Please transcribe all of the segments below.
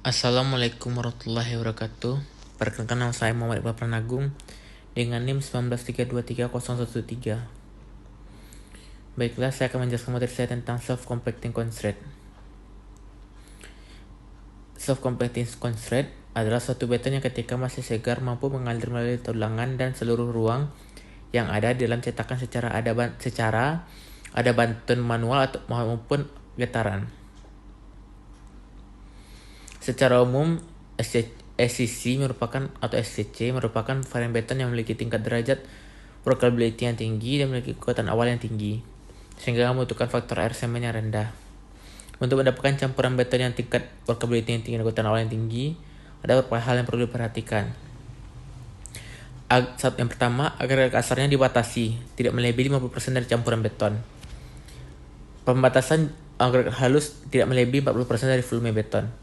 Assalamualaikum warahmatullahi wabarakatuh. Perkenalkan, nama saya Muhammad Iqbal Pranagung dengan NIM 19323013. Baiklah, saya akan menjelaskan materi saya tentang self-compacting constraint. Self-compacting constraint adalah suatu beton yang ketika masih segar mampu mengalir melalui tulangan dan seluruh ruang yang ada dalam cetakan secara ada bantuan manual atau maupun getaran. Secara umum, SCC merupakan varian beton yang memiliki tingkat derajat workability yang tinggi dan memiliki kekuatan awal yang tinggi, sehingga membutuhkan faktor air semen yang rendah. Untuk mendapatkan campuran beton yang tingkat workability yang tinggi dan kekuatan awal yang tinggi, ada beberapa hal yang perlu diperhatikan. Yang pertama, agregat kasarnya dibatasi, tidak melebihi 50% dari campuran beton. Pembatasan agregat halus tidak melebihi 40% dari volume beton.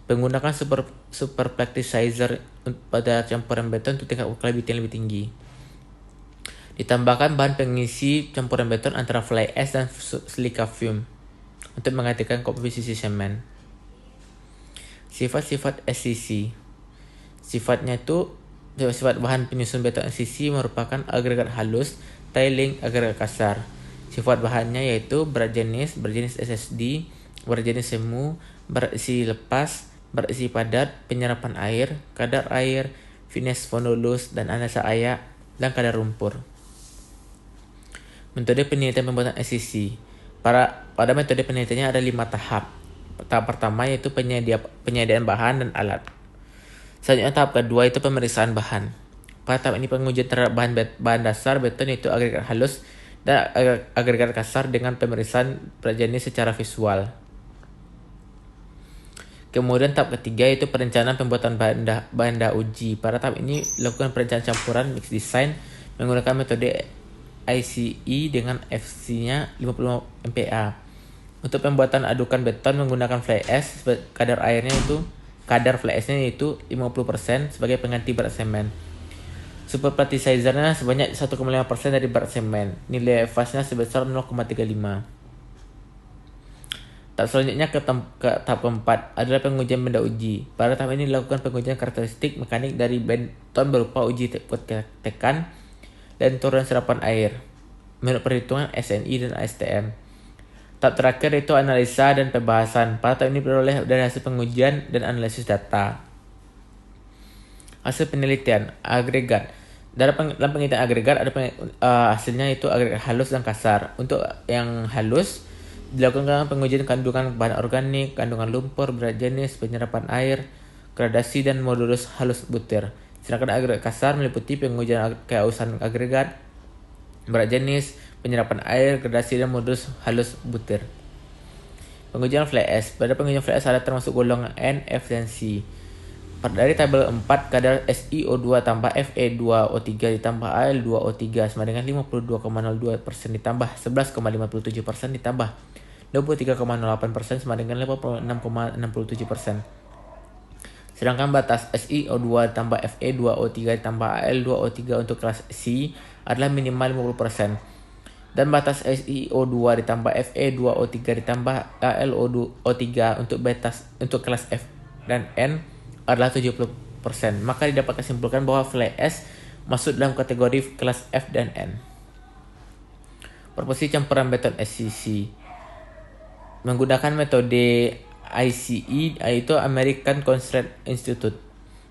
Menggunakan super plasticizer pada campuran beton untuk tingkat workability yang lebih tinggi. Ditambahkan bahan pengisi campuran beton antara fly ash dan silica fume untuk menggantikan komposisi semen. Sifat-sifat SCC. Sifat bahan penyusun beton SCC merupakan agregat halus, tiling, agregat kasar. Sifat bahannya yaitu berat jenis SSD, berat jenis semu, berat isi lepas, berat isi padat, penyerapan air, kadar air, finesse fondulus dan analisa ayak, dan kadar lumpur. Metode penelitian pembuatan SCC. Pada metode penelitiannya ada 5 tahap. Tahap pertama yaitu penyediaan bahan dan alat. Selanjutnya tahap kedua itu pemeriksaan bahan. Pada tahap ini pengujian terhadap bahan dasar beton yaitu agregat halus dan agregat kasar dengan pemeriksaan berat jenis secara visual. Kemudian tahap ketiga yaitu perencanaan pembuatan bahan uji. Pada tahap ini dilakukan perencanaan campuran mix design menggunakan metode ICE dengan FC-nya 55 MPa. Untuk pembuatan adukan beton menggunakan fly ash, kadar fly ash-nya yaitu 50% sebagai pengganti berat semen. Super plasticizer-nya sebanyak 1,5% dari berat semen. Nilai fast-nya sebesar 0,35. Tahap selanjutnya ke tahap keempat adalah pengujian benda uji. Pada tahap ini dilakukan pengujian karakteristik mekanik dari beton berupa uji tekan dan turun serapan air menurut perhitungan SNI dan ASTM. Tahap terakhir itu analisa dan pembahasan. Pada tahap ini diperoleh dari hasil pengujian dan analisis data. Hasil penelitian agregat. Dalam penelitian agregat ada hasilnya itu agregat halus dan kasar. Untuk yang halus dilakukan pengujian kandungan bahan organik, kandungan lumpur, berat jenis, penyerapan air, gradasi, dan modulus halus butir. Sedangkan agregat kasar meliputi pengujian keausan agregat, berat jenis, penyerapan air, gradasi, dan modulus halus butir. Pengujian fly ash. Pada pengujian fly ash ada termasuk golongan N, F, dan C. Dari tabel 4, kadar SiO2 tambah Fe2O3 ditambah Al2O3 sama dengan 52,02% ditambah 11,57% ditambah 23,08% sama dengan 56,67%. Sedangkan batas SiO2 tambah Fe2O3 tambah Al2O3 untuk kelas C adalah minimal 50%. Dan batas SiO2 ditambah Fe2O3 ditambah Al2O3 untuk kelas F dan N adalah 70%. Maka dapat disimpulkan bahwa fly ash masuk dalam kategori kelas F dan N. Proporsi campuran beton SCC menggunakan metode ICE yaitu American Constraint Institute.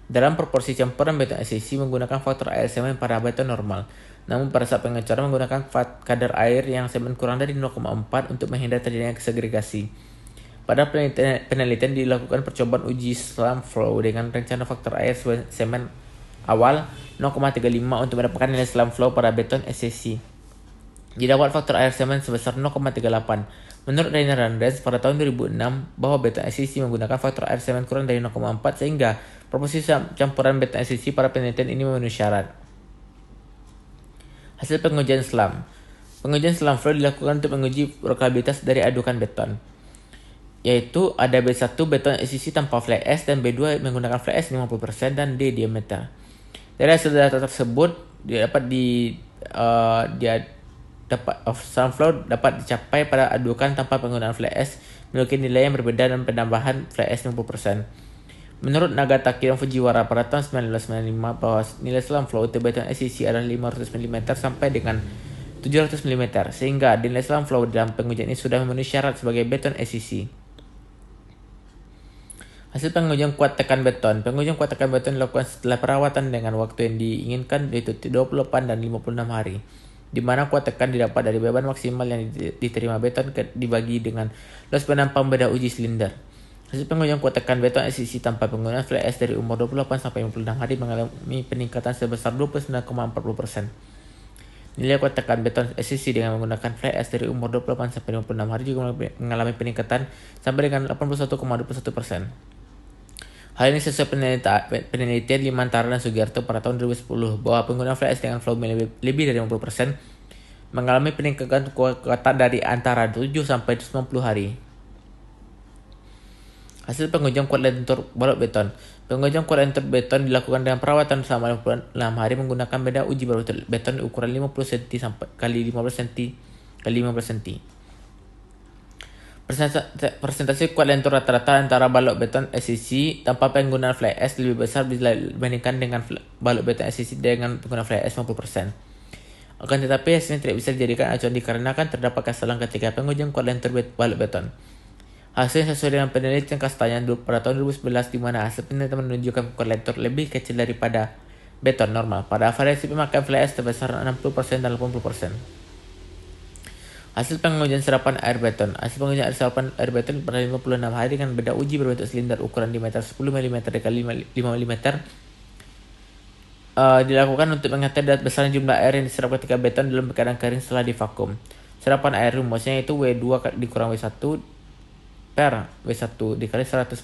Dalam proporsi campuran beton SCC menggunakan faktor air semen pada beton normal. Namun pada saat pengecoran menggunakan kadar air yang semen kurang dari 0,4 untuk menghindari terjadinya segregasi. Pada penelitian dilakukan percobaan uji slump flow dengan rencana faktor air semen awal 0,35 untuk mendapatkan nilai slump flow pada beton SCC. Didapat faktor air semen sebesar 0,38. Menurut Rainer Randers pada tahun 2006 bahwa beton SCC menggunakan faktor air semen kurang dari 0,4 sehingga proporsi campuran beton SCC pada penelitian ini memenuhi syarat. Hasil pengujian slump. Pengujian slump flow dilakukan untuk menguji workabilitas dari adukan beton, yaitu ada B1 beton SCC tanpa fly ash dan B2 menggunakan fly ash 50% dan D diameter. Dari hasil data tersebut slump flow dapat dicapai pada adukan tanpa penggunaan fly ash memiliki nilai yang berbeda dan penambahan fly ash 50%. Menurut Nagataki dan Fujiwara pada tahun 1995 bahwa nilai slam flow untuk beton SEC adalah 500 mm sampai dengan 700 mm, sehingga nilai slam flow dalam pengujian ini sudah memenuhi syarat sebagai beton SEC. Hasil pengujian kuat tekan beton. Pengujian kuat tekan beton dilakukan setelah perawatan dengan waktu yang diinginkan, yaitu 28 dan 56 hari, di mana kuat tekan didapat dari beban maksimal yang diterima beton dibagi dengan los penampang pada uji silinder. Hasil pengujian kuat tekan beton SEC tanpa penggunaan fly ash dari umur 28 sampai 56 hari mengalami peningkatan sebesar 29,40%. Nilai kuat tekan beton SEC dengan menggunakan fly ash dari umur 28 sampai 56 hari juga mengalami peningkatan sampai dengan 81,21%. Hal ini sesuai penelitian Limantara dan Sugiarto pada tahun 2010 bahwa penggunaan fly ash dengan flow lebih dari 50% mengalami peningkatan kekuatan dari antara 7 sampai 90 hari. Hasil pengujian kuat lentur balok beton. Pengujian kuat lentur beton dilakukan dengan perawatan selama 6 hari menggunakan beda uji balok beton ukuran 50 cm sampai kali 15 cm kali 15 cm. Persentase kuat lentur rata-rata antara balok beton SEC tanpa penggunaan fly ash lebih besar dibandingkan dengan balok beton SEC dengan penggunaan fly ash 50%. Akan tetapi hasilnya tidak bisa dijadikan acuan dikarenakan terdapat kesalahan ketika pengujian kuat lentur balok beton. Hasilnya sesuai dengan penelitian Kastanya pada tahun 2011 di mana hasil penelitian menunjukkan kuat lentur lebih kecil daripada beton normal pada variasi pemakaian fly ash sebesar 60% dan 80%. Hasil pengujian serapan air beton. Hasil pengujian serapan air beton pada 56 hari dengan beda uji berbentuk silinder ukuran diameter 10 mm kali 5 mm dilakukan untuk mengetahui besarnya jumlah air yang diserap ketika beton dalam keadaan kering setelah divakum. Serapan air rumusnya itu W2 dikurang W1 per W1 dikali 100%.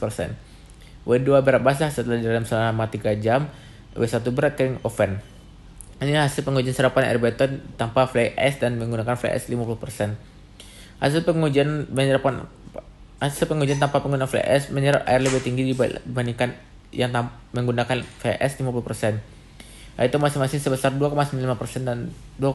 W2 berat basah setelah direndam selama 3 jam, W1 berat kering oven. Ini hasil pengujian serapan air beton tanpa fly ash dan menggunakan fly ash 50%. Hasil pengujian tanpa penggunaan fly ash menyerap air lebih tinggi dibandingkan yang menggunakan fly ash 50%. Yaitu masing-masing sebesar 2,95% dan 2,5%.